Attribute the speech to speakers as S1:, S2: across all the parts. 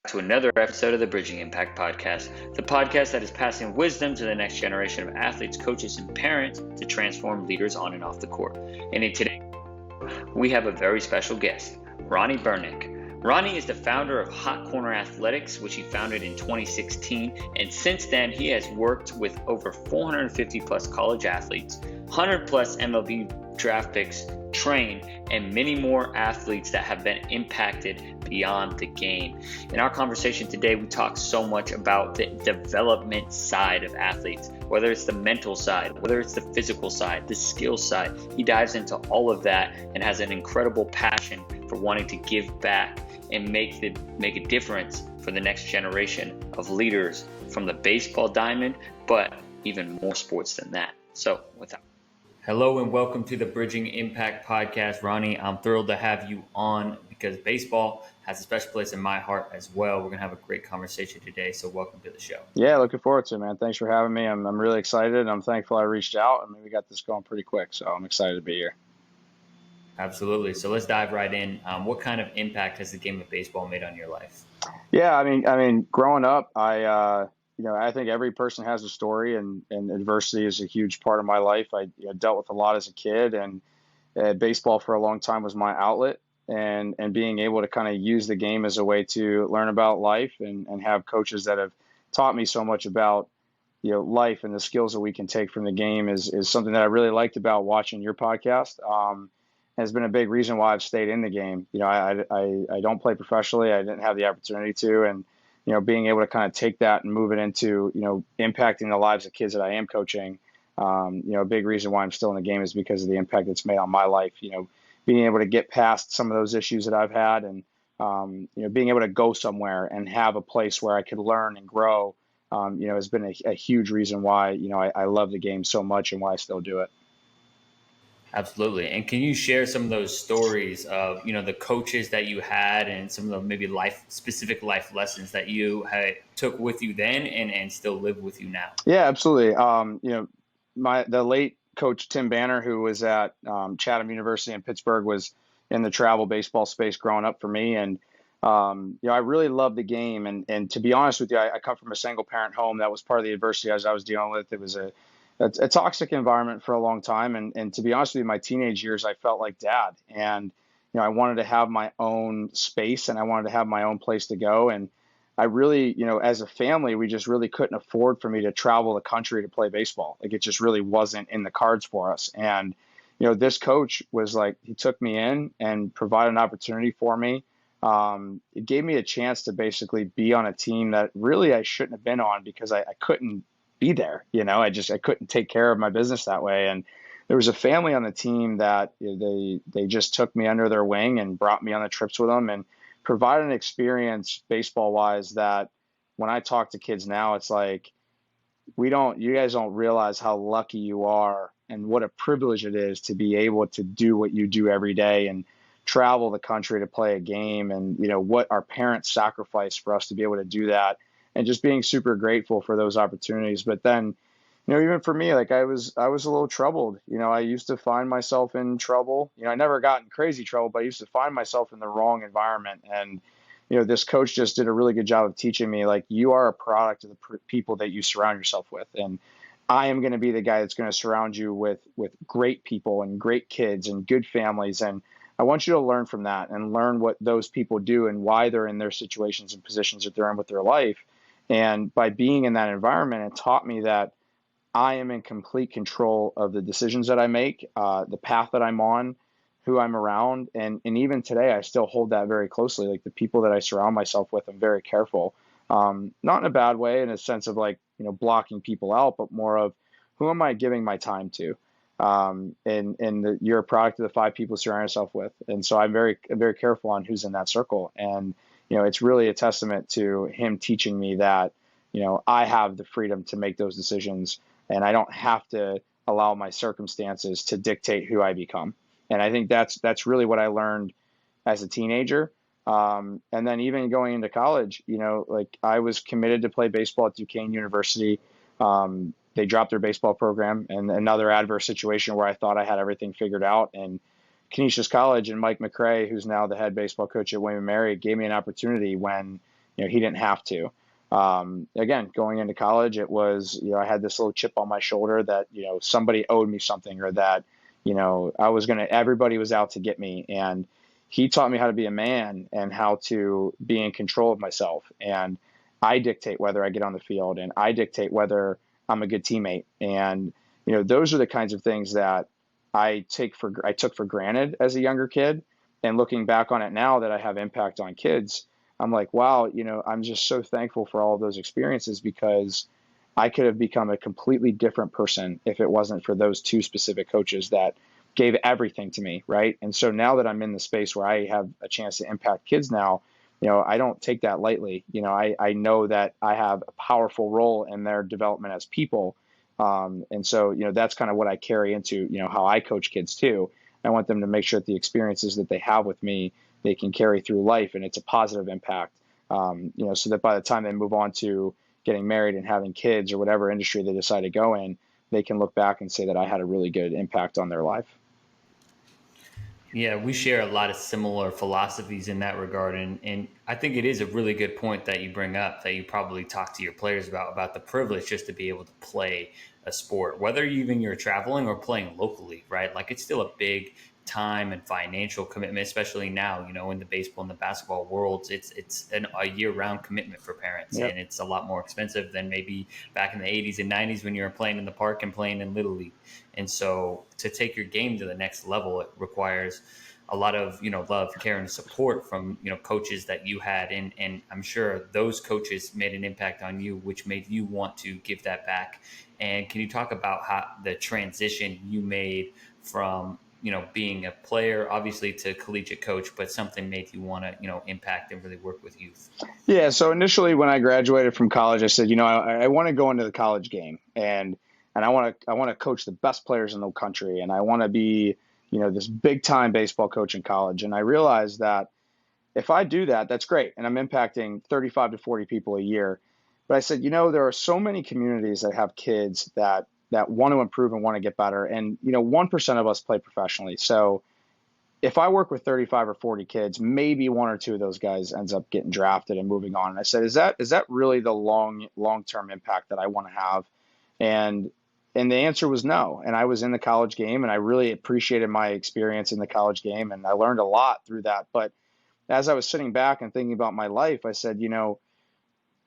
S1: To another episode of the Bridging Impact Podcast, the podcast that is passing wisdom to the next generation of athletes, coaches, and parents to transform leaders on and off the court. And in today, we have a very special guest, Ronnie Bernick. Ronnie is the founder of Hot Corner Athletics, which he founded in 2016, and since then he has worked with over 450 plus college athletes, 100 plus MLB draft picks, trained, and many more athletes that have been impacted beyond the game. In our conversation today, we talk so much about the development side of athletes, whether it's the mental side, whether it's the physical side, the skill side. He dives into all of that and has an incredible passion for wanting to give back and make a difference for the next generation of leaders from the baseball diamond, but even more sports than that. So without Hello and welcome to the Bridging Impact Podcast. Ronnie, I'm thrilled to have you on because baseball has a special place in my heart as well. We're going to have a great conversation today, so welcome to the show.
S2: Yeah, looking forward to it, man. Thanks for having me. I'm really excited. I'm thankful I reached out. I mean, we got this going pretty quick, so I'm excited to be here.
S1: Absolutely. So let's dive right in. What kind of impact has the game of baseball made on your life?
S2: Yeah, I mean, growing up, I think every person has a story, and adversity is a huge part of my life. I dealt with a lot as a kid, and baseball for a long time was my outlet, and being able to kind of use the game as a way to learn about life and have coaches that have taught me so much about life and the skills that we can take from the game is something that I really liked about watching your podcast. Has been a big reason why I've stayed in the game. I don't play professionally. I didn't have the opportunity to, and being able to kind of take that and move it into, impacting the lives of kids that I am coaching. A big reason why I'm still in the game is because of the impact it's made on my life. Being able to get past some of those issues that I've had, and being able to go somewhere and have a place where I could learn and grow, has been a huge reason why I love the game so much and why I still do it.
S1: Absolutely. And can you share some of those stories of, the coaches that you had and some of the maybe specific life lessons that you took with you then and still live with you now?
S2: Yeah, absolutely. The late coach Tim Banner, who was at Chatham University in Pittsburgh, was in the travel baseball space growing up for me. And, I really loved the game. And to be honest with you, I come from a single parent home. That was part of the adversity as I was dealing with. It was a toxic environment for a long time. And to be honest with you, my teenage years, I felt like dad. And, I wanted to have my own space and I wanted to have my own place to go. And I really, as a family, we just really couldn't afford for me to travel the country to play baseball. Like, it just really wasn't in the cards for us. And, this coach was like, he took me in and provided an opportunity for me. It gave me a chance to basically be on a team that really I shouldn't have been on because I couldn't be there. I couldn't take care of my business that way. And there was a family on the team that they just took me under their wing and brought me on the trips with them and provided an experience baseball wise that when I talk to kids now, it's like, you guys don't realize how lucky you are and what a privilege it is to be able to do what you do every day and travel the country to play a game, and what our parents sacrificed for us to be able to do that, and just being super grateful for those opportunities. But then, even for me, like I was a little troubled. I used to find myself in trouble. I never got in crazy trouble, but I used to find myself in the wrong environment. And, this coach just did a really good job of teaching me, like, you are a product of the people that you surround yourself with. And I am going to be the guy that's going to surround you with great people and great kids and good families. And I want you to learn from that and learn what those people do and why they're in their situations and positions that they're in with their life. And by being in that environment, it taught me that I am in complete control of the decisions that I make, the path that I'm on, who I'm around. And even today, I still hold that very closely. Like, the people that I surround myself with, I'm very careful. Not in a bad way, in a sense of like, blocking people out, but more of who am I giving my time to? You're a product of the 5 people you surround yourself with. And so I'm very careful on who's in that circle. And, it's really a testament to him teaching me that, I have the freedom to make those decisions and I don't have to allow my circumstances to dictate who I become. And I think that's really what I learned as a teenager. And then even going into college, like, I was committed to play baseball at Duquesne University. They dropped their baseball program, and another adverse situation where I thought I had everything figured out. And Canisius College and Mike McCray, who's now the head baseball coach at William & Mary, gave me an opportunity when he didn't have to. Again, going into college, it was, I had this little chip on my shoulder that, somebody owed me something, or that, everybody was out to get me. And he taught me how to be a man and how to be in control of myself. And I dictate whether I get on the field, and I dictate whether I'm a good teammate. And, those are the kinds of things that I took for granted as a younger kid. And looking back on it now that I have impact on kids, I'm like, wow, I'm just so thankful for all of those experiences, because I could have become a completely different person if it wasn't for those two specific coaches that gave everything to me, right? And so now that I'm in the space where I have a chance to impact kids now, I don't take that lightly. I know that I have a powerful role in their development as people. And so, that's kind of what I carry into, how I coach kids too. I want them to make sure that the experiences that they have with me, they can carry through life, and it's a positive impact. So that by the time they move on to getting married and having kids, or whatever industry they decide to go in, they can look back and say that I had a really good impact on their life.
S1: Yeah, we share a lot of similar philosophies in that regard. And I think it is a really good point that you bring up, that you probably talk to your players about the privilege just to be able to play a sport, whether even you're traveling or playing locally, right? Like, it's still a big time and financial commitment, especially now, in the baseball and the basketball worlds. It's a year-round commitment for parents,
S2: Yep.
S1: and it's a lot more expensive than maybe back in the 80s and 90s when you were playing in the park and playing in Little League. And so to take your game to the next level, it requires a lot of, love, care, and support from, coaches that you had. And I'm sure those coaches made an impact on you, which made you want to give that back. And can you talk about how the transition you made from, being a player, obviously, to collegiate coach, but something made you want to, impact and really work with youth?
S2: Yeah. So initially, when I graduated from college, I said, I want to go into the college game, and I want to coach the best players in the country, and I want to be, this big time baseball coach in college. And I realized that if I do that, that's great, and I'm impacting 35 to 40 people a year. But I said, there are so many communities that have kids that want to improve and want to get better, and 1% of us play professionally. So if I work with 35 or 40 kids, maybe one or two of those guys ends up getting drafted and moving on. And I said, is that really the long-term impact that I want to have? And and the answer was no. And I was in the college game, and I really appreciated my experience in the college game, and I learned a lot through that. But as I was sitting back and thinking about my life, I said,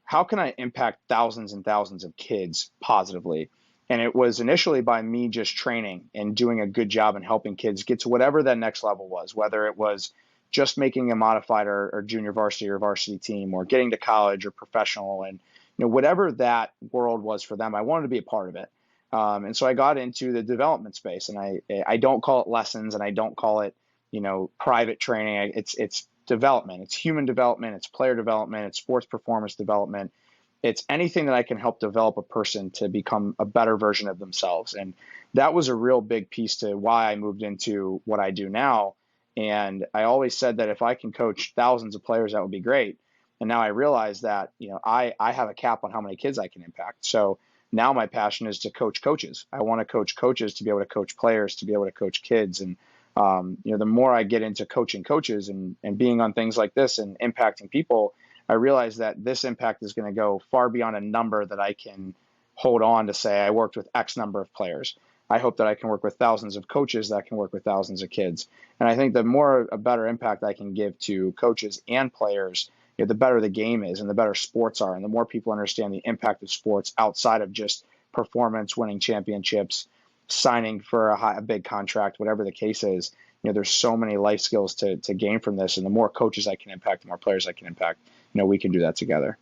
S2: how can I impact thousands and thousands of kids positively? And it was initially by me just training and doing a good job and helping kids get to whatever that next level was, whether it was just making a modified or junior varsity or varsity team, or getting to college or professional. And whatever that world was for them, I wanted to be a part of it. And so I got into the development space, and I don't call it lessons, and I don't call it private training. It's development. It's human development. It's player development. It's sports performance development. It's anything that I can help develop a person to become a better version of themselves. And that was a real big piece to why I moved into what I do now. And I always said that if I can coach thousands of players, that would be great. And now I realize that, I have a cap on how many kids I can impact. So now my passion is to coach coaches. I want to coach coaches to be able to coach players, to be able to coach kids. And, the more I get into coaching coaches and being on things like this and impacting people, I realize that this impact is going to go far beyond a number that I can hold on to say I worked with X number of players. I hope that I can work with thousands of coaches that can work with thousands of kids. And I think the more a better impact I can give to coaches and players, the better the game is and the better sports are. And the more people understand the impact of sports outside of just performance, winning championships, signing for a big contract, whatever the case is, there's so many life skills to gain from this. And the more coaches I can impact, the more players I can impact, we can do that together.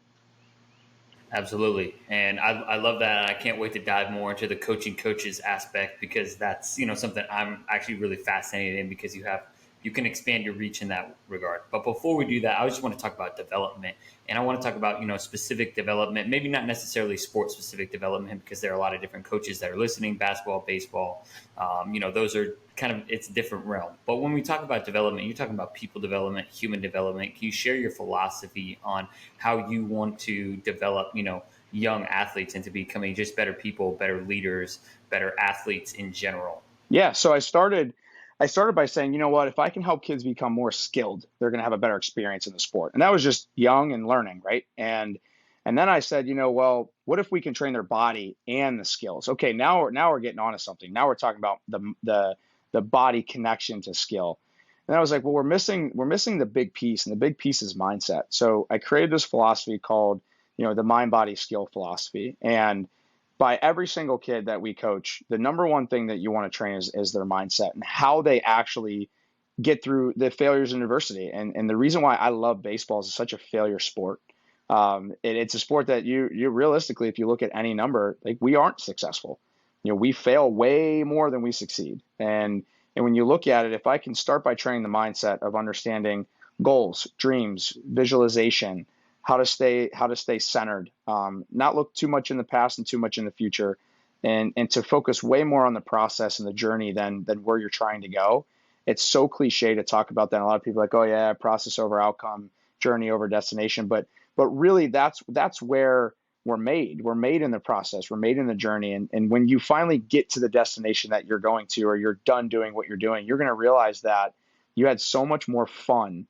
S1: Absolutely. And I love that. I can't wait to dive more into the coaching coaches aspect, because that's, something I'm actually really fascinated in, because you can expand your reach in that regard. But before we do that, I just want to talk about development, and I want to talk about, specific development, maybe not necessarily sports specific development, because there are a lot of different coaches that are listening, basketball, baseball, those are kind of, it's a different realm. But when we talk about development, you're talking about people development, human development. Can you share your philosophy on how you want to develop, young athletes into becoming just better people, better leaders, better athletes in general?
S2: Yeah. So I started I started by saying, you know what, if I can help kids become more skilled, they're going to have a better experience in the sport. And that was just young and learning, right? And then I said, well, what if we can train their body and the skills? Okay, now we're getting onto something. Now we're talking about the body connection to skill. And I was like, well, we're missing the big piece, and the big piece is mindset. So I created this philosophy called, the mind body skill philosophy. And by every single kid that we coach, the number one thing that you want to train is their mindset and how they actually get through the failures in adversity. And the reason why I love baseball is it's such a failure sport. It's a sport that you realistically, if you look at any number, like, we aren't successful. We fail way more than we succeed. And when you look at it, if I can start by training the mindset of understanding goals, dreams, visualization, how to stay centered, not look too much in the past and too much in the future, and to focus way more on the process and the journey than where you're trying to go. It's so cliche to talk about that. And a lot of people are like, oh yeah, process over outcome, journey over destination. But really, that's where we're made. We're made in the process. We're made in the journey. And when you finally get to the destination that you're going to, or you're done doing what you're doing, you're going to realize that you had so much more fun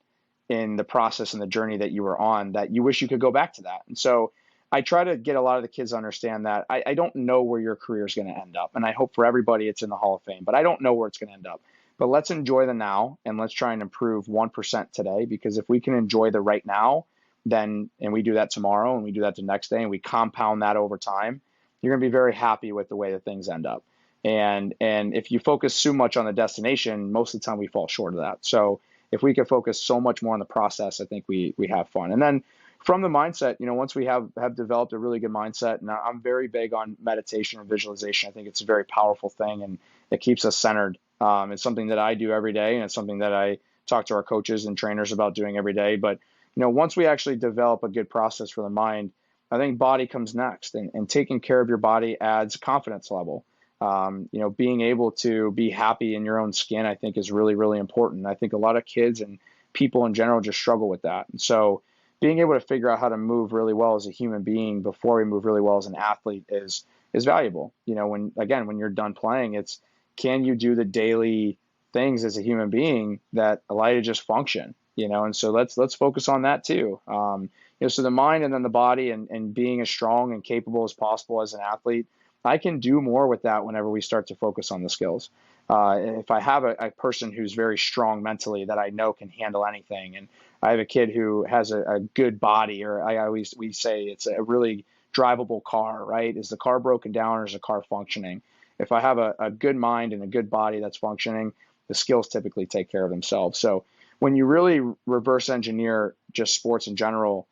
S2: in the process and the journey that you were on that you wish you could go back to that. And so I try to get a lot of the kids to understand that I don't know where your career is going to end up. And I hope for everybody it's in the Hall of Fame, but I don't know where it's going to end up. But let's enjoy the now, and let's try and improve 1% today, because if we can enjoy the right now, then, and we do that tomorrow, and we do that the next day, and we compound that over time, you're going to be very happy with the way that things end up. And if you focus too much on the destination, most of the time we fall short of that. So if we can focus so much more on the process, I think we have fun. And then from the mindset, once we have developed a really good mindset, and I'm very big on meditation and visualization. I think it's a very powerful thing, and it keeps us centered. It's something that I do every day, and it's something that I talk to our coaches and trainers about doing every day. But once we actually develop a good process for the mind, I think body comes next, and taking care of your body adds confidence level. Being able to be happy in your own skin, I think, is really, really important. I think a lot of kids and people in general just struggle with that. And so being able to figure out how to move really well as a human being before we move really well as an athlete is valuable. When you're done playing, it's, can you do the daily things as a human being that allow you to just function? And so let's focus on that too. So the mind and then the body, and being as strong and capable as possible as an athlete, I can do more with that whenever we start to focus on the skills. If I have a person who's very strong mentally that I know can handle anything, and I have a kid who has a good body, or we say it's a really drivable car, right? Is the car broken down, or is the car functioning? If I have a good mind and a good body that's functioning, the skills typically take care of themselves. So when you really reverse engineer just sports in general,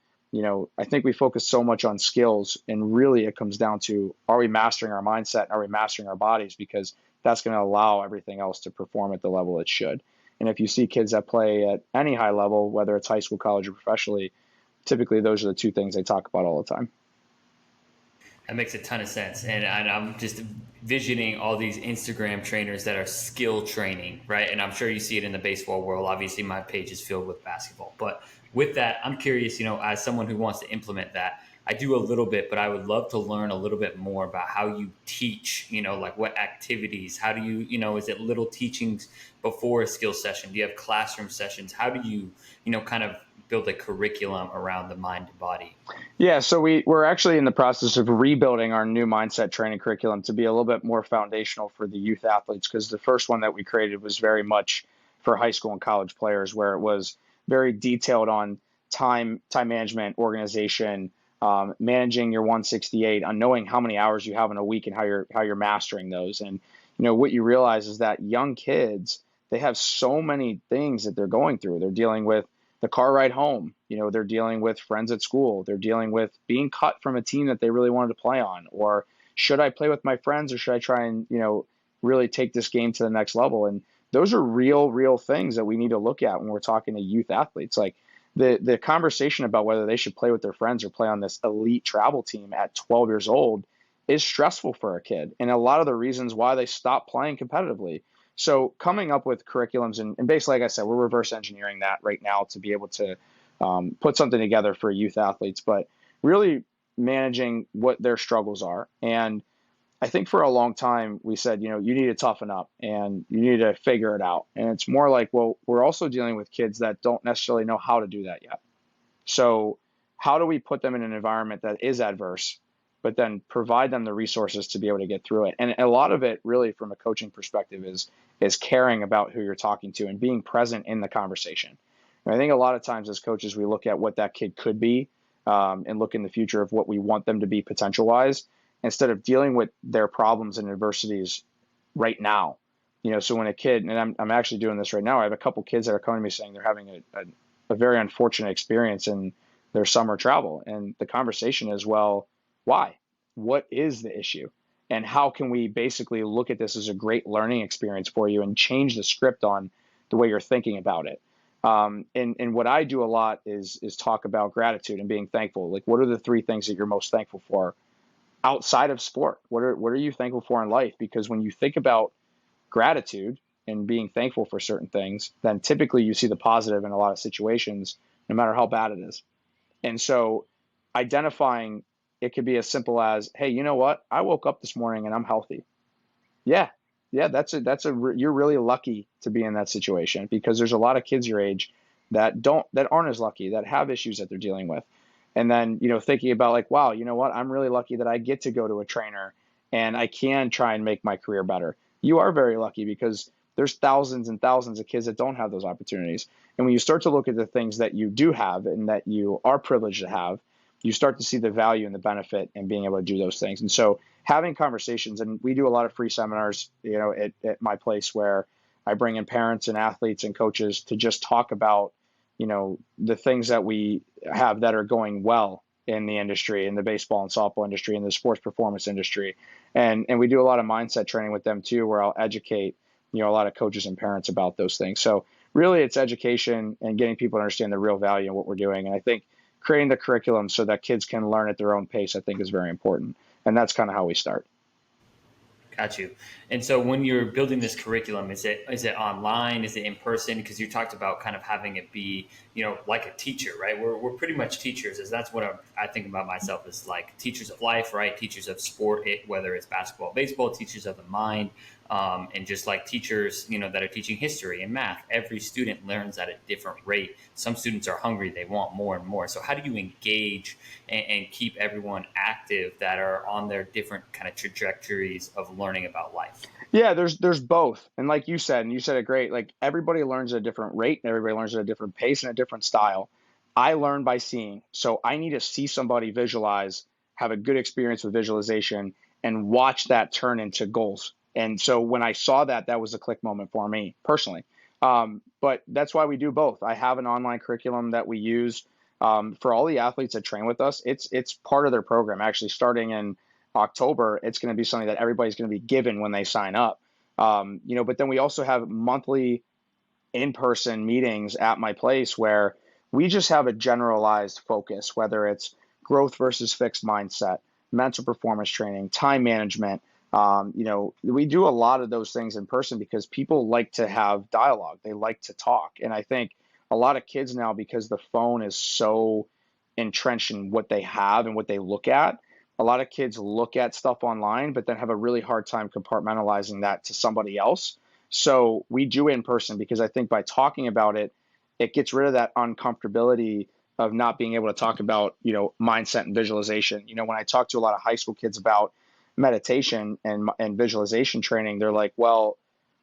S2: I think we focus so much on skills, and really it comes down to, are we mastering our mindset? And are we mastering our bodies? Because that's going to allow everything else to perform at the level it should. And if you see kids that play at any high level, whether it's high school, college, or professionally, typically those are the two things they talk about all the time.
S1: That makes a ton of sense. And I'm just visioning all these Instagram trainers that are skill training, right? And I'm sure you see it in the baseball world. Obviously, my page is filled with basketball. But with that, I'm curious, as someone who wants to implement that, I do a little bit, but I would love to learn a little bit more about how you teach, like what activities, how do you, is it little teachings before a skill session? Do you have classroom sessions? How do you, kind of build a curriculum around the mind and body?
S2: Yeah, so we're actually in the process of rebuilding our new mindset training curriculum to be a little bit more foundational for the youth athletes, because the first one that we created was very much for high school and college players, where it was very detailed on time management, organization, managing your 168, on knowing how many hours you have in a week and how you're mastering those. And what you realize is that young kids, they have so many things that they're going through. They're dealing with the car ride home, they're dealing with friends at school, they're dealing with being cut from a team that they really wanted to play on, or should I play with my friends, or should I try and really take this game to the next level? And those are real things that we need to look at when we're talking to youth athletes. Like the conversation about whether they should play with their friends or play on this elite travel team at 12 years old is stressful for a kid, and a lot of the reasons why they stop playing competitively. So coming up with curriculums, and basically, like I said, we're reverse engineering that right now to be able to put something together for youth athletes, but really managing what their struggles are. And I think for a long time we said, you need to toughen up and you need to figure it out. And it's more like, well, we're also dealing with kids that don't necessarily know how to do that yet. So how do we put them in an environment that is adverse, but then provide them the resources to be able to get through it? And a lot of it really from a coaching perspective is caring about who you're talking to and being present in the conversation. And I think a lot of times as coaches, we look at what that kid could be and look in the future of what we want them to be potential wise, instead of dealing with their problems and adversities right now. So when a kid, and I'm actually doing this right now, I have a couple kids that are coming to me saying they're having a very unfortunate experience in their summer travel. And the conversation is, well, why? What is the issue? And how can we basically look at this as a great learning experience for you and change the script on the way you're thinking about it? And what I do a lot is talk about gratitude and being thankful. Like, what are the 3 things that you're most thankful for outside of sport? What are you thankful for in life? Because when you think about gratitude and being thankful for certain things, then typically you see the positive in a lot of situations, no matter how bad it is. And so identifying, it could be as simple as, hey, you know what? I woke up this morning and I'm healthy. Yeah. Yeah. You're really lucky to be in that situation, because there's a lot of kids your age that aren't as lucky, that have issues that they're dealing with. And then, thinking about like, wow, you know what? I'm really lucky that I get to go to a trainer and I can try and make my career better. You are very lucky, because there's thousands and thousands of kids that don't have those opportunities. And when you start to look at the things that you do have and that you are privileged to have, you start to see the value and the benefit in being able to do those things. And so having conversations, and we do a lot of free seminars, at my place, where I bring in parents and athletes and coaches to just talk about, the things that we have that are going well in the industry, in the baseball and softball industry, in the sports performance industry. And we do a lot of mindset training with them too, where I'll educate, a lot of coaches and parents about those things. So really it's education and getting people to understand the real value in what we're doing. And I think creating the curriculum so that kids can learn at their own pace, I think, is very important. And that's kind of how we start.
S1: Got you. And so when you're building this curriculum, is it online? Is it in person? Because you talked about kind of having it be, like a teacher, right? We're pretty much teachers, as that's what I think about myself as like teachers of life, right? Teachers of sport, whether it's basketball, baseball, teachers of the mind, and just like teachers, that are teaching history and math. Every student learns at a different rate. Some students are hungry; they want more and more. So how do you engage and keep everyone active that are on their different kind of trajectories of learning about life?
S2: Yeah, there's both. And like you said, and you said it great, like everybody learns at a different rate and everybody learns at a different pace and a different style. I learn by seeing. So I need to see somebody visualize, have a good experience with visualization, and watch that turn into goals. And so when I saw that, that was a click moment for me personally. But that's why we do both. I have an online curriculum that we use for all the athletes that train with us. It's part of their program. Actually, starting in October, it's going to be something that everybody's going to be given when they sign up. But then we also have monthly in-person meetings at my place where we just have a generalized focus, whether it's growth versus fixed mindset, mental performance training, time management. We do a lot of those things in person because people like to have dialogue. They like to talk. And I think a lot of kids now, because the phone is so entrenched in what they have and what they look at, a lot of kids look at stuff online, but then have a really hard time compartmentalizing that to somebody else. So we do it in person because I think by talking about it, it gets rid of that uncomfortability of not being able to talk about, mindset and visualization. When I talk to a lot of high school kids about meditation and visualization training, they're like, well,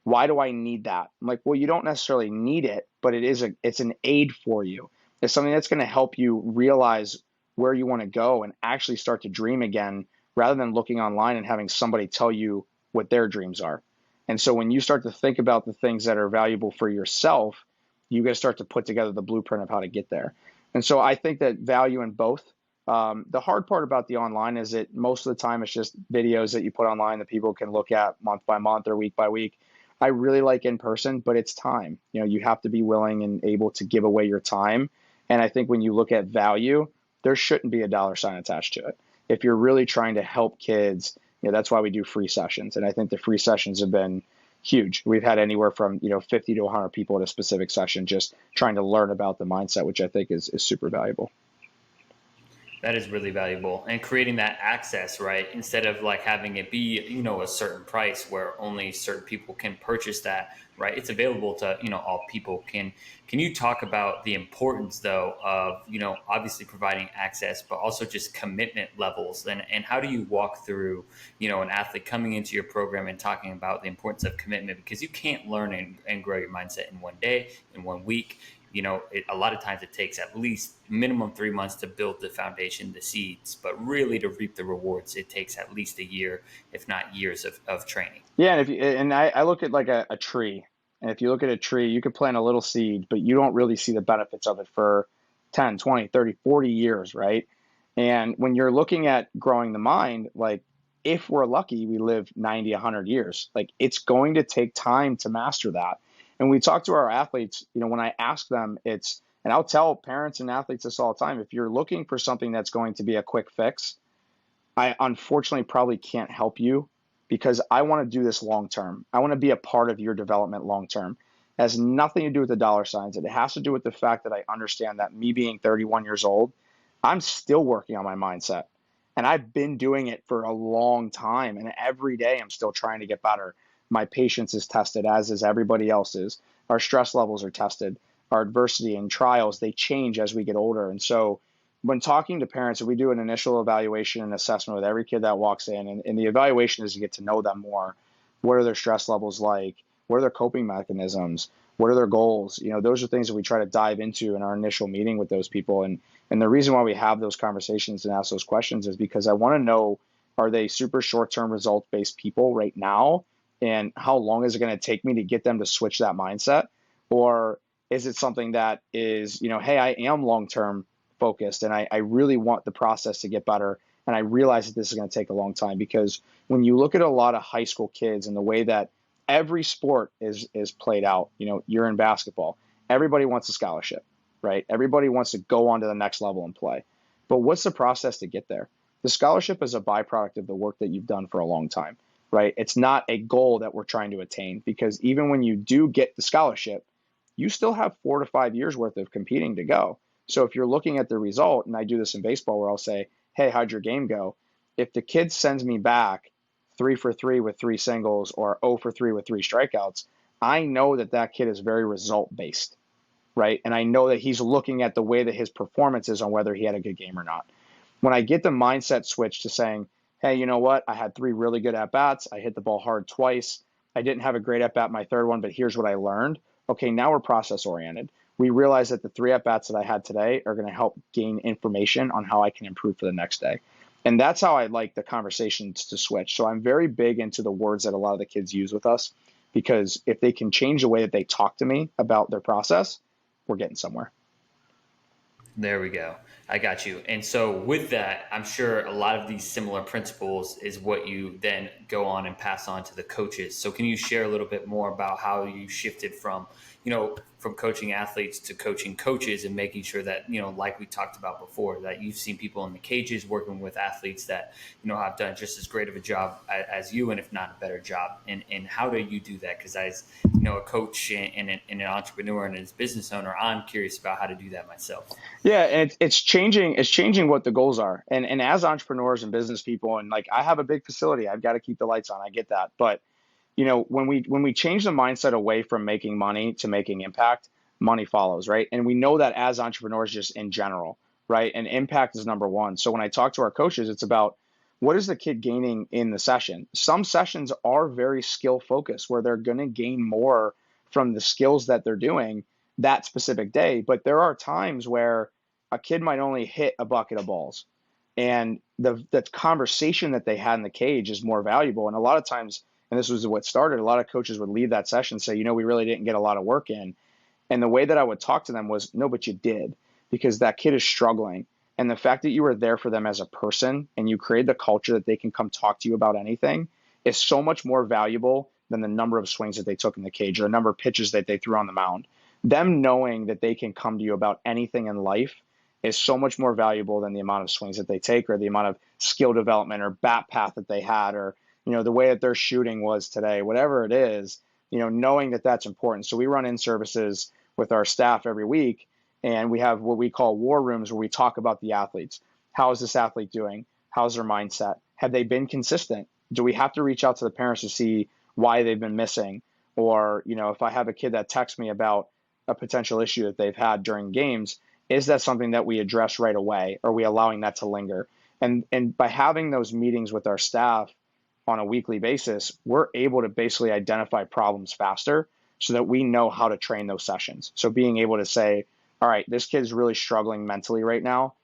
S2: why do I need that? I'm like, well, you don't necessarily need it, but it's an aid for you. It's something that's going to help you realize where you want to go and actually start to dream again, rather than looking online and having somebody tell you what their dreams are. And so when you start to think about the things that are valuable for yourself, you got to start to put together the blueprint of how to get there. And so I think that value in both. The hard part about the online is that most of the time it's just videos that you put online that people can look at month by month or week by week. I really like in person, but it's time. You have to be willing and able to give away your time. And I think when you look at value, there shouldn't be a dollar sign attached to it. If you're really trying to help kids, that's why we do free sessions. And I think the free sessions have been huge. We've had anywhere from 50 to 100 people at a specific session just trying to learn about the mindset, which I think is super valuable.
S1: That is really valuable, and creating that access, right? Instead of like having it be, a certain price where only certain people can purchase that, right? It's available to, all people. Can you talk about the importance though of, obviously providing access, but also just commitment levels, and how do you walk through, an athlete coming into your program and talking about the importance of commitment, because you can't learn and grow your mindset in one day, in one week. A lot of times it takes at least minimum 3 months to build the foundation, the seeds, but really to reap the rewards, it takes at least a year, if not years of training.
S2: Yeah, and I look at like a tree, and if you look at a tree, you could plant a little seed, but you don't really see the benefits of it for 10, 20, 30, 40 years, right? And when you're looking at growing the mind, like if we're lucky, we live 90, 100 years. Like it's going to take time to master that. And we talk to our athletes, when I ask them, and I'll tell parents and athletes this all the time, if you're looking for something that's going to be a quick fix, I unfortunately probably can't help you because I want to do this long term. I want to be a part of your development long term. It has nothing to do with the dollar signs. It has to do with the fact that I understand that me being 31 years old, I'm still working on my mindset. And I've been doing it for a long time. And every day I'm still trying to get better. My patience is tested, as is everybody else's. Our stress levels are tested. Our adversity and trials, they change as we get older. And so when talking to parents, we do an initial evaluation and assessment with every kid that walks in, and the evaluation is to get to know them more. What are their stress levels like? What are their coping mechanisms? What are their goals? Those are things that we try to dive into in our initial meeting with those people. And the reason why we have those conversations and ask those questions is because I want to know, are they super short-term result-based people right now? And how long is it going to take me to get them to switch that mindset? Or is it something that is, hey, I am long-term focused and I really want the process to get better. And I realize that this is going to take a long time, because when you look at a lot of high school kids and the way that every sport is played out, you're in basketball, everybody wants a scholarship, right? Everybody wants to go on to the next level and play. But what's the process to get there? The scholarship is a byproduct of the work that you've done for a long time, right? It's not a goal that we're trying to attain, because even when you do get the scholarship, you still have 4 to 5 years worth of competing to go. So if you're looking at the result, and I do this in baseball where I'll say, hey, how'd your game go? If the kid sends me back 3 for 3 with 3 singles or 0 for 3 with 3 strikeouts, I know that that kid is very result based, right? And I know that he's looking at the way that his performance is on whether he had a good game or not. When I get the mindset switch to saying, hey, you know what? I had 3 really good at bats. I hit the ball hard twice. I didn't have a great at bat my third one, but here's what I learned. Okay, now we're process oriented. We realize that the 3 at bats that I had today are going to help gain information on how I can improve for the next day. And that's how I like the conversations to switch. So I'm very big into the words that a lot of the kids use with us, because if they can change the way that they talk to me about their process, we're getting somewhere.
S1: There we go. I got you. And so with that, I'm sure a lot of these similar principles is what you then go on and pass on to the coaches. So can you share a little bit more about how you shifted from, from coaching athletes to coaching coaches, and making sure that, like we talked about before, that you've seen people in the cages working with athletes that, have done just as great of a job as you, and if not a better job. And how do you do that? Because as, a coach and an entrepreneur and a business owner, I'm curious about how to do that myself.
S2: Yeah, and it's changing. It's changing what the goals are. And as entrepreneurs and business people, and like I have a big facility, I've got to keep the lights on. I get that, but when we change the mindset away from making money to making impact, money follows, right? And we know that as entrepreneurs, just in general, right? And impact is number one. So when I talk to our coaches, it's about what is the kid gaining in the session. Some sessions are very skill focused, where they're going to gain more from the skills that they're doing that specific day. But there are times where a kid might only hit a bucket of balls, and the conversation that they had in the cage is more valuable. And a lot of times, and this was what started, a lot of coaches would leave that session and say, we really didn't get a lot of work in. And the way that I would talk to them was, no, but you did, because that kid is struggling. And the fact that you were there for them as a person and you create the culture that they can come talk to you about anything is so much more valuable than the number of swings that they took in the cage or the number of pitches that they threw on the mound. Them knowing that they can come to you about anything in life is so much more valuable than the amount of swings that they take or the amount of skill development or bat path that they had, or the way that their shooting was today, whatever it is, knowing that that's important. So we run in services with our staff every week, and we have what we call war rooms where we talk about the athletes. How is this athlete doing? How's their mindset? Have they been consistent? Do we have to reach out to the parents to see why they've been missing? Or, if I have a kid that texts me about a potential issue that they've had during games, is that something that we address right away? Or are we allowing that to linger? And by having those meetings with our staff on a weekly basis, we're able to basically identify problems faster so that we know how to train those sessions. So being able to say, all right, this kid's really struggling mentally right now.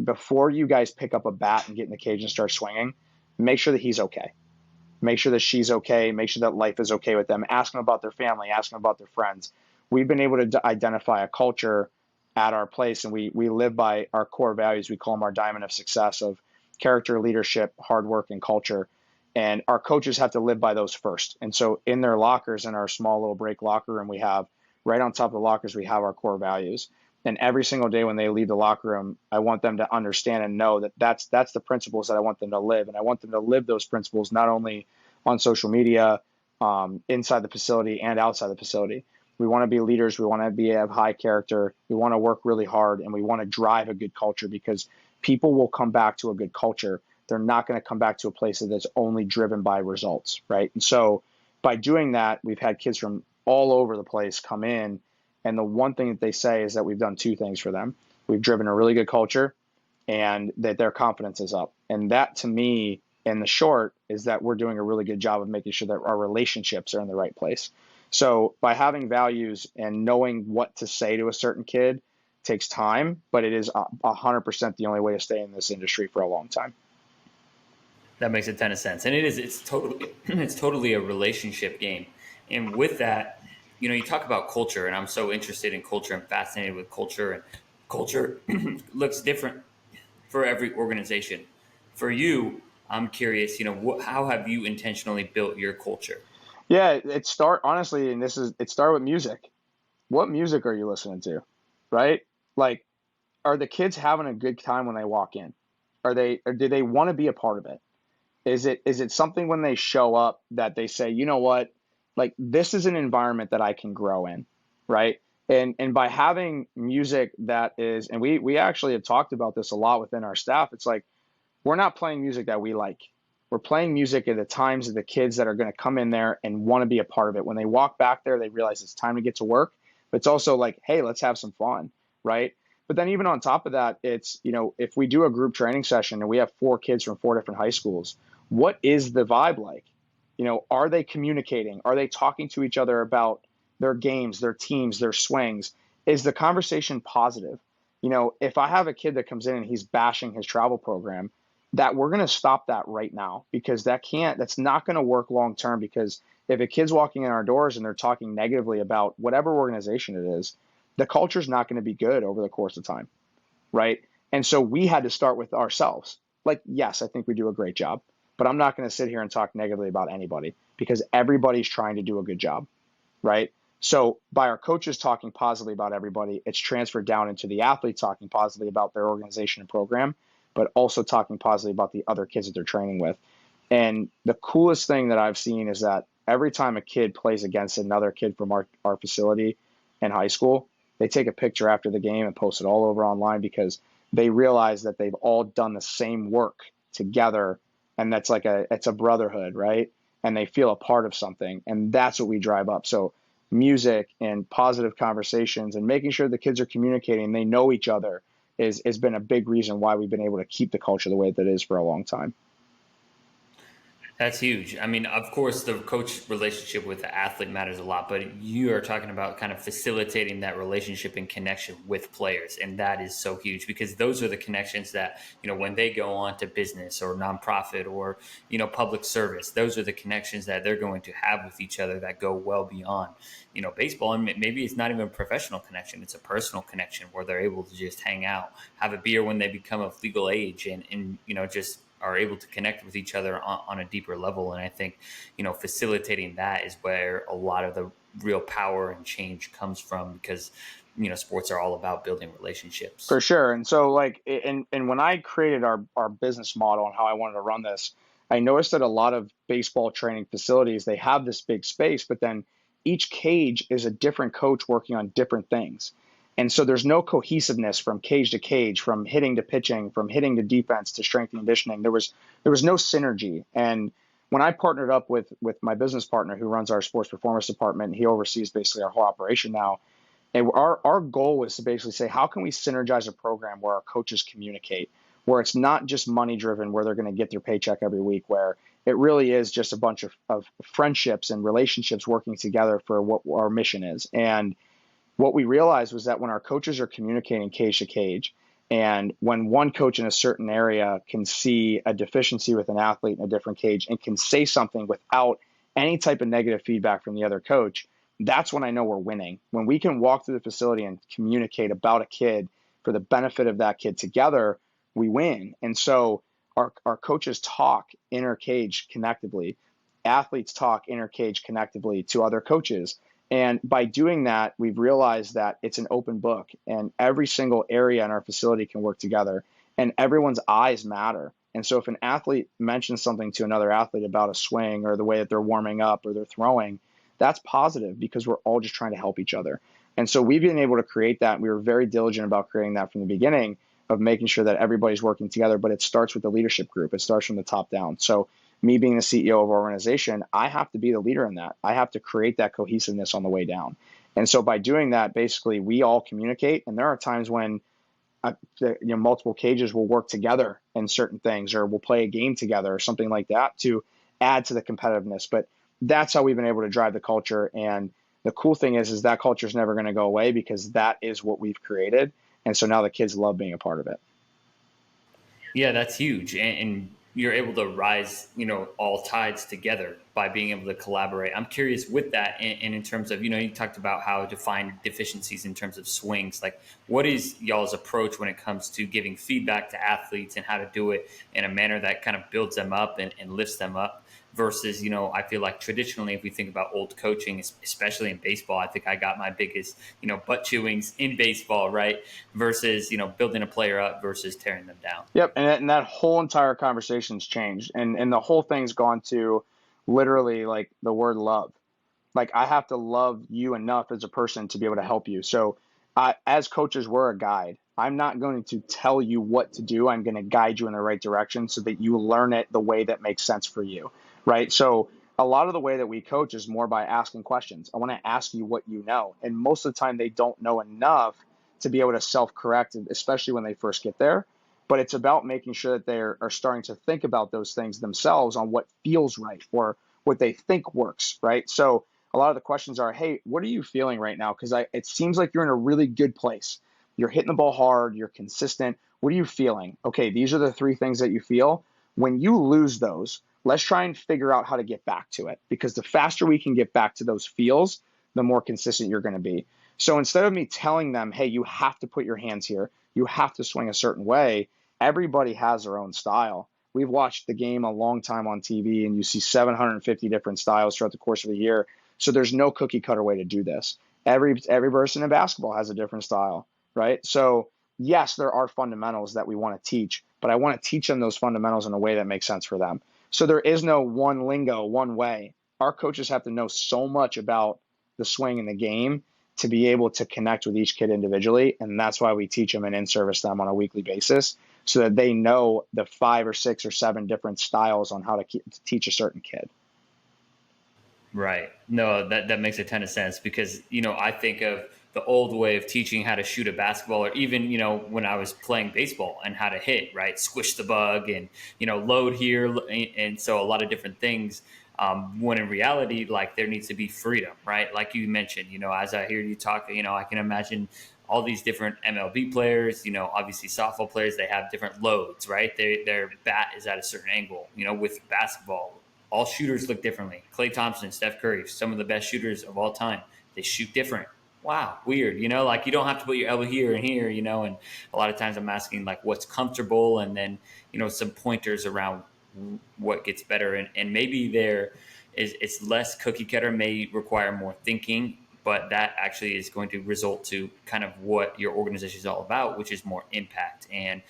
S2: Before you guys pick up a bat and get in the cage and start swinging, make sure that he's okay. Make sure that she's okay. Make sure that life is okay with them. Ask them about their family. Ask them about their friends. We've been able to identify a culture at our place, and we live by our core values. We call them our diamond of success of character, leadership, hard work, and culture. And our coaches have to live by those first. And so in their lockers, in our small little break locker room, we have right on top of the lockers, we have our core values. And every single day when they leave the locker room, I want them to understand and know that that's the principles that I want them to live. And I want them to live those principles not only on social media, inside the facility and outside the facility. We want to be leaders. We want to have high character. We want to work really hard, and we want to drive a good culture because people will come back to a good culture. They're not going to come back to a place that's only driven by results, right? And so by doing that, we've had kids from all over the place come in, and the one thing that they say is that we've done two things for them. We've driven a really good culture, and that their confidence is up. And that, to me, in the short, is that we're doing a really good job of making sure that our relationships are in the right place. So by having values and knowing what to say to a certain kid takes time, but it is 100% the only way to stay in this industry for a long time.
S1: That makes a ton of sense, and it's totally a relationship game. And with that, you talk about culture, and I'm so interested in culture and fascinated with culture. And culture looks different for every organization. For you, I'm curious, how have you intentionally built your culture?
S2: Yeah, honestly, and it started with music. What music are you listening to, right? Like, are the kids having a good time when they walk in? Or do they want to be a part of it? Is it something when they show up that they say, you know what, like this is an environment that I can grow in, right? And by having music that is, and we actually have talked about this a lot within our staff, it's like we're not playing music that we like. We're playing music at the times of the kids that are going to come in there and want to be a part of it. When they walk back there, they realize it's time to get to work. But it's also like, hey, let's have some fun, right? But then even on top of that, it's, if we do a group training session and we have 4 kids from 4 different high schools, what is the vibe like? Are they communicating? Are they talking to each other about their games, their teams, their swings? Is the conversation positive? If I have a kid that comes in and he's bashing his travel program, that we're going to stop that right now because that's not going to work long term. Because if a kid's walking in our doors and they're talking negatively about whatever organization it is, the culture is not going to be good over the course of time, right? And so we had to start with ourselves. Like, yes, I think we do a great job, but I'm not going to sit here and talk negatively about anybody because everybody's trying to do a good job, right? So by our coaches talking positively about everybody, it's transferred down into the athletes talking positively about their organization and program, but also talking positively about the other kids that they're training with. And the coolest thing that I've seen is that every time a kid plays against another kid from our facility in high school, they take a picture after the game and post it all over online because they realize that they've all done the same work together. And that's it's a brotherhood, right? And they feel a part of something. And that's what we drive up. So music and positive conversations and making sure the kids are communicating, they know each other has been a big reason why we've been able to keep the culture the way that it is for a long time.
S1: That's huge. I mean, of course, the coach relationship with the athlete matters a lot, but you are talking about kind of facilitating that relationship and connection with players. And that is so huge because those are the connections that, when they go on to business or nonprofit or, public service, those are the connections that they're going to have with each other that go well beyond, baseball. And maybe it's not even a professional connection. It's a personal connection where they're able to just hang out, have a beer when they become of legal age and just are able to connect with each other on a deeper level. And I think, facilitating that is where a lot of the real power and change comes from because, sports are all about building relationships.
S2: For sure. And so and when I created our business model and how I wanted to run this, I noticed that a lot of baseball training facilities, they have this big space, but then each cage is a different coach working on different things. And so there's no cohesiveness from cage to cage, from hitting to pitching, from hitting to defense to strength and conditioning. There was no synergy. And when I partnered up with my business partner who runs our sports performance department, he oversees basically our whole operation now. And our goal was to basically say, how can we synergize a program where our coaches communicate, where it's not just money driven, where they're going to get their paycheck every week, where it really is just a bunch of friendships and relationships working together for what our mission is. And what we realized was that when our coaches are communicating cage to cage, and when one coach in a certain area can see a deficiency with an athlete in a different cage and can say something without any type of negative feedback from the other coach, that's when I know we're winning. When we can walk through the facility and communicate about a kid for the benefit of that kid together, we win. And so our coaches talk inner cage connectively, athletes talk inner cage connectively to other coaches. And by doing that, we've realized that it's an open book and every single area in our facility can work together and everyone's eyes matter. And so if an athlete mentions something to another athlete about a swing or the way that they're warming up or they're throwing, that's positive because we're all just trying to help each other. And so we've been able to create that. We were very diligent about creating that from the beginning of making sure that everybody's working together, but it starts with the leadership group. It starts from the top down. So me being the CEO of our organization, I have to be the leader in that. I have to create that cohesiveness on the way down. And so by doing that, basically we all communicate. And there are times when multiple cages will work together in certain things, or we'll play a game together or something like that to add to the competitiveness. But that's how we've been able to drive the culture. And the cool thing is that culture is never going to go away because that is what we've created. And so now the kids love being a part of it.
S1: Yeah, that's huge. And you're able to rise, all tides together by being able to collaborate. I'm curious with that. And in terms of, you talked about how to find deficiencies in terms of swings. Like, what is y'all's approach when it comes to giving feedback to athletes and how to do it in a manner that kind of builds them up and lifts them up? Versus, I feel like traditionally, if we think about old coaching, especially in baseball, I think I got my biggest, butt chewings in baseball, right? Versus, building a player up versus tearing them down.
S2: Yep. And that whole entire conversation's changed. And the whole thing's gone to literally like the word love. Like I have to love you enough as a person to be able to help you. So as coaches, we're a guide. I'm not going to tell you what to do. I'm going to guide you in the right direction so that you learn it the way that makes sense for you. Right. So a lot of the way that we coach is more by asking questions. I want to ask you what you know. And most of the time they don't know enough to be able to self-correct, especially when they first get there. But it's about making sure that they are starting to think about those things themselves on what feels right or what they think works. Right. So a lot of the questions are, hey, what are you feeling right now? Because it seems like you're in a really good place. You're hitting the ball hard. You're consistent. What are you feeling? Okay, these are the 3 things that you feel. When you lose those, let's try and figure out how to get back to it. Because the faster we can get back to those feels, the more consistent you're going to be. So instead of me telling them, hey, you have to put your hands here, you have to swing a certain way, everybody has their own style. We've watched the game a long time on TV, and you see 750 different styles throughout the course of a year. So there's no cookie cutter way to do this. Every person in basketball has a different style, right? So yes, there are fundamentals that we want to teach, but I want to teach them those fundamentals in a way that makes sense for them. So there is no one lingo, one way. Our coaches have to know so much about the swing in the game to be able to connect with each kid individually. And that's why we teach them and in-service them on a weekly basis so that they know the 5 or 6 or 7 different styles on how to teach a certain kid.
S1: Right. No, that makes a ton of sense because, I think of the old way of teaching how to shoot a basketball or even, when I was playing baseball and how to hit, right? Squish the bug and, load here. And so a lot of different things. When in reality, like there needs to be freedom, right? Like you mentioned, as I hear you talk, I can imagine all these different MLB players, obviously softball players, they have different loads, right? Their bat is at a certain angle, with basketball. All shooters look differently. Klay Thompson, Steph Curry, some of the best shooters of all time, they shoot different. Wow, weird. Like you don't have to put your elbow here and here, and a lot of times I'm asking like what's comfortable and then, some pointers around what gets better. And maybe it's less cookie cutter, may require more thinking, but that actually is going to result to kind of what your organization is all about, which is more impact and,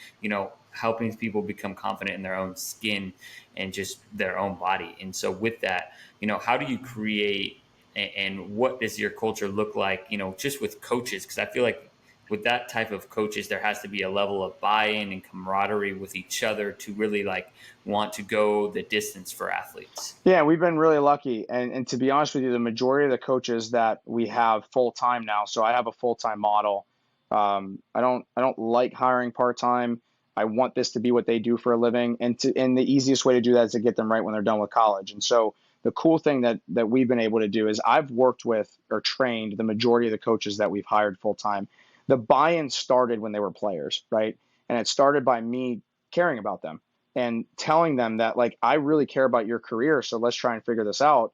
S1: helping people become confident in their own skin and just their own body. And so with that, how do you create and what does your culture look like, just with coaches? Because I feel like with that type of coaches, there has to be a level of buy-in and camaraderie with each other to really like want to go the distance for athletes.
S2: Yeah, we've been really lucky. And to be honest with you, the majority of the coaches that we have full-time now, so I have a full-time model. I don't like hiring part-time. I want this to be what they do for a living. And the easiest way to do that is to get them right when they're done with college. And so the cool thing that we've been able to do is I've worked with or trained the majority of the coaches that we've hired full-time. The buy-in started when they were players, right? And it started by me caring about them and telling them that, like, I really care about your career, so let's try and figure this out.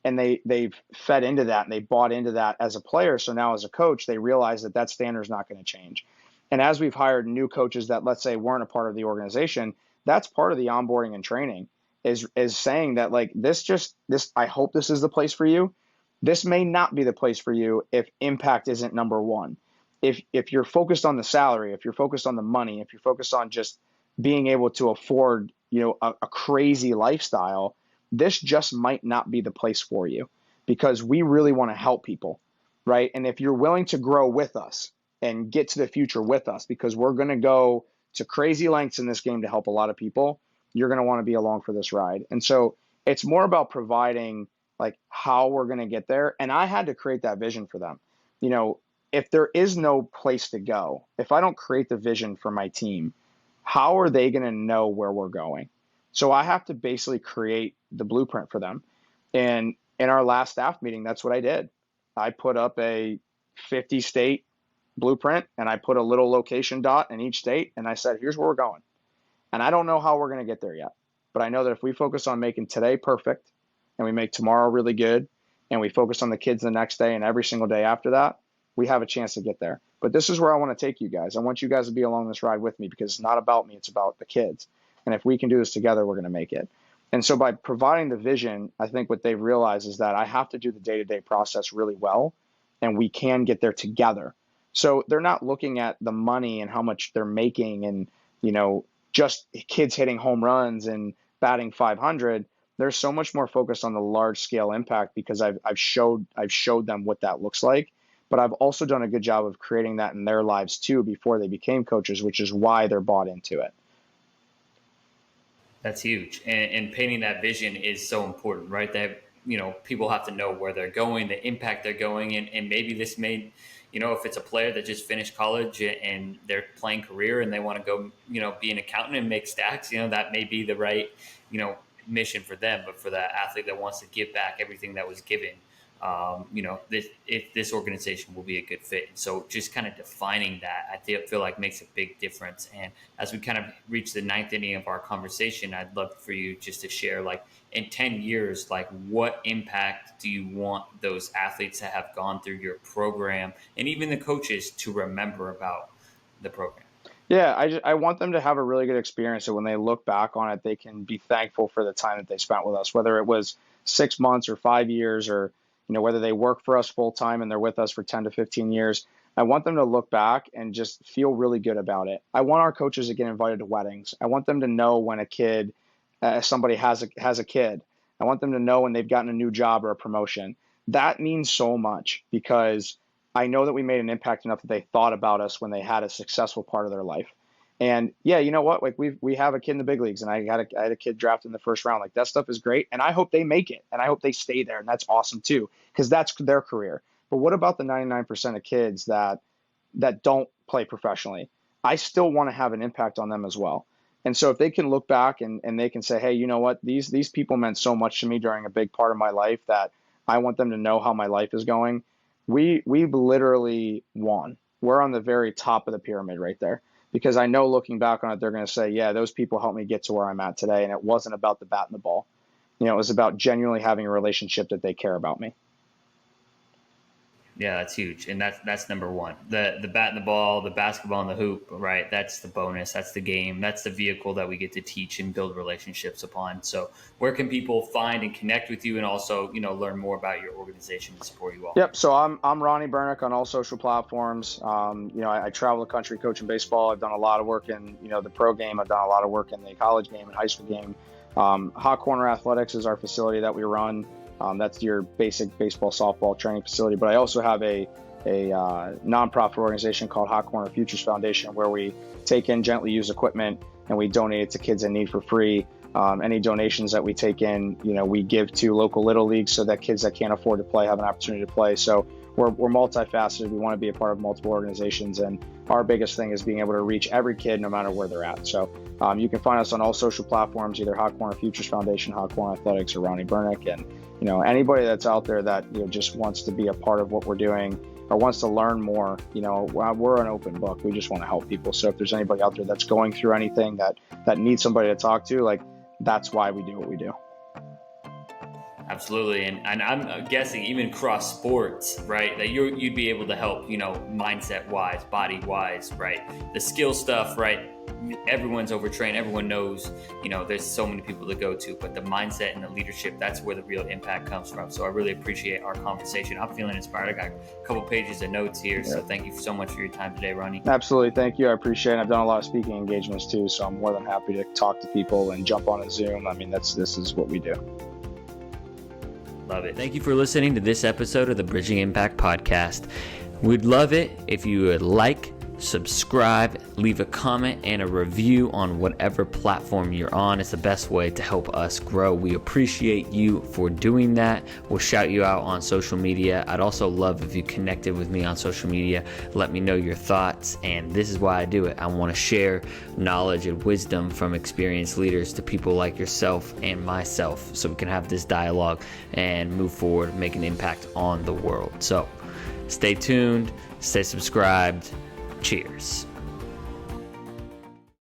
S2: And they've fed into that and they bought into that as a player. So now as a coach, they realize that standard is not going to change. And as we've hired new coaches that, let's say, weren't a part of the organization, that's part of the onboarding and training is saying that, like, this, I hope this is the place for you. This may not be the place for you if impact isn't number one. If you're focused on the salary, if you're focused on the money, if you're focused on just being able to afford, a crazy lifestyle, this just might not be the place for you, because we really want to help people, right? And if you're willing to grow with us and get to the future with us, because we're going to go to crazy lengths in this game to help a lot of people, you're going to want to be along for this ride. And so it's more about providing, like, how we're going to get there. And I had to create that vision for them. If there is no place to go, if I don't create the vision for my team, how are they going to know where we're going? So I have to basically create the blueprint for them. And in our last staff meeting, that's what I did. I put up a 50 state blueprint and I put a little location dot in each state. And I said, here's where we're going. And I don't know how we're going to get there yet, but I know that if we focus on making today perfect and we make tomorrow really good and we focus on the kids the next day and every single day after that, we have a chance to get there. But this is where I want to take you guys. I want you guys to be along this ride with me, because it's not about me, it's about the kids. And if we can do this together, we're going to make it. And so by providing the vision, I think what they've realized is that I have to do the day-to-day process really well, and we can get there together. So they're not looking at the money and how much they're making and, just kids hitting home runs and batting 500. They're so much more focused on the large scale impact, because I've showed them what that looks like. But I've also done a good job of creating that in their lives too before they became coaches, which is why they're bought into it.
S1: That's huge. And painting that vision is so important, right? That, people have to know where they're going, the impact they're going in. And maybe this may, if it's a player that just finished college and they're playing career and they want to go, be an accountant and make stacks, that may be the right, mission for them. But for that athlete that wants to give back everything that was given, this organization will be a good fit. So just kind of defining that, I feel like makes a big difference. And as we kind of reach the ninth inning of our conversation, I'd love for you just to share, like, in 10 years, like, what impact do you want those athletes that have gone through your program and even the coaches to remember about the program?
S2: Yeah, I want them to have a really good experience. So when they look back on it, they can be thankful for the time that they spent with us, whether it was 6 months or 5 years, or whether they work for us full time and they're with us for 10 to 15 years. I want them to look back and just feel really good about it. I want our coaches to get invited to weddings. I want them to know when somebody has a kid. I want them to know when they've gotten a new job or a promotion. That means so much, because I know that we made an impact enough that they thought about us when they had a successful part of their life. And yeah, you know what? Like, we have a kid in the big leagues, and I had a kid drafted in the first round. Like, that stuff is great, and I hope they make it, and I hope they stay there, and that's awesome too, because that's their career. But what about the 99% of kids that don't play professionally? I still want to have an impact on them as well. And so if they can look back and they can say, hey, you know what? These people meant so much to me during a big part of my life that I want them to know how my life is going. We've literally won. We're on the very top of the pyramid right there. Because I know looking back on it, they're going to say, yeah, those people helped me get to where I'm at today. And it wasn't about the bat and the ball. It was about genuinely having a relationship that they care about me.
S1: Yeah, that's huge. And that's number one. The bat and the ball, the basketball and the hoop, right? That's the bonus. That's the game. That's the vehicle that we get to teach and build relationships upon. So where can people find and connect with you, and also, learn more about your organization and support you all?
S2: Yep. So I'm Ronnie Bernick on all social platforms. I travel the country coaching baseball. I've done a lot of work in, the pro game. I've done a lot of work in the college game and high school game. Hot Corner Athletics is our facility that we run. That's your basic baseball, softball training facility. But I also have a nonprofit organization called Hot Corner Futures Foundation, where we take in gently used equipment and we donate it to kids in need for free. Any donations that we take in, we give to local little leagues so that kids that can't afford to play have an opportunity to play. So we're multifaceted. We want to be a part of multiple organizations, and our biggest thing is being able to reach every kid no matter where they're at. So you can find us on all social platforms, either Hot Corner Futures Foundation, Hot Corner Athletics, or Ronnie Bernick. And anybody that's out there that just wants to be a part of what we're doing or wants to learn more, we're an open book. We just want to help people. So if there's anybody out there that's going through anything that needs somebody to talk to, that's why we do what we do.
S1: Absolutely. And I'm guessing even cross sports, right, that you'd be able to help, mindset wise, body wise, right? The skill stuff, right? Everyone's overtrained. Everyone knows, there's so many people to go to, but the mindset and the leadership, that's where the real impact comes from. So I really appreciate our conversation. I'm feeling inspired. I got a couple pages of notes here. Yeah. So thank you so much for your time today, Ronnie.
S2: Absolutely. Thank you. I appreciate it. I've done a lot of speaking engagements too, so I'm more than happy to talk to people and jump on a Zoom. I mean, this is what we do.
S1: Love it. Thank you for listening to this episode of the Bridging Impact Podcast. We'd love it if you would like, subscribe, leave a comment and a review on whatever platform you're on. It's the best way to help us grow. We appreciate you for doing that. We'll shout you out on social media. I'd also love if you connected with me on social media. Let me know your thoughts. And this is why I do it. I want to share knowledge and wisdom from experienced leaders to people like yourself and myself, so we can have this dialogue and move forward, make an impact on the world. So stay tuned, stay subscribed. Cheers.